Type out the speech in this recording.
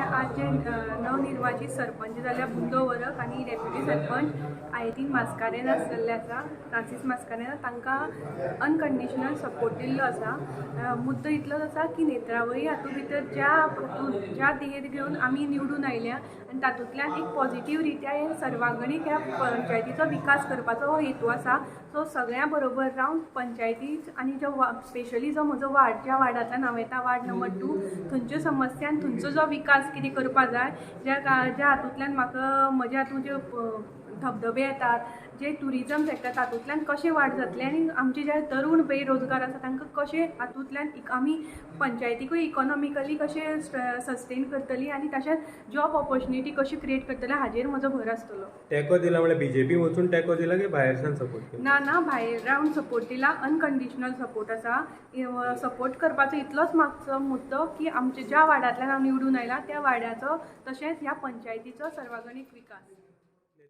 आज जे नवनिर्वाचित सरपंच जाल्या बुंदो वरक आनी डेप्युटी सरपंच आयतीन मास्कारेनास जाल्ले आसा, फ्रांसीस मास्कारेनास, तांकां अनकंडिशनल सपोर्ट दिल्लो आसा। मुद्दो इतलोच आसा की नेत्रावळी हातूंत भितर ज्या ध्येय घेवन आमी निवडून आयल्या आनी तातूंतल्यान एक पॉझिटीव रित्या हे सर्वांगणीक ह्या पंचायतीचो विकास करपाचो हो हेतू आसा। सो सगळ्यां बरोबर रावन पंचायती आनी जो स्पेशली जो म्हजो वार्ड, ज्या वार्डांतल्यान हांव येता, वार्ड नंबर 2, थंयच्यो समस्या आनी थंयचो जो विकास कितें करपा जाय, ज्या हातूंतल्यान म्हाका म्हज्या हातूंत जे धबधबे येतात, जे ट्युरिजम सेक्टर तातूंतल्यान कशें वाड जातलें आनी आमचे जे तरूण बेरोजगार आसा तांकां कशें हातूंतल्यान आमी पंचायतीकूय इकॉनॉमिकली कशें सस्टेन करतली आनी तशेंच जॉब ऑपॉर्च्युनिटी कशी क्रिएट करतले हाजेर म्हजो भर आसतलो। तेको दिला म्हणजे बीजेपी वचून तेको दिला की भायरच्यान सपोर्ट केला? ना, भायर रावन सपोर्ट दिला, अनकंडिशनल सपोर्ट आसा। सपोर्ट करपाचो इतलोच मागचो मुद्दो की आमच्या ज्या वार्डांतल्यान हांव निवडून आयला त्या वार्डाचो तशेंच ह्या पंचायतीचो सर्वांगणीक विकास।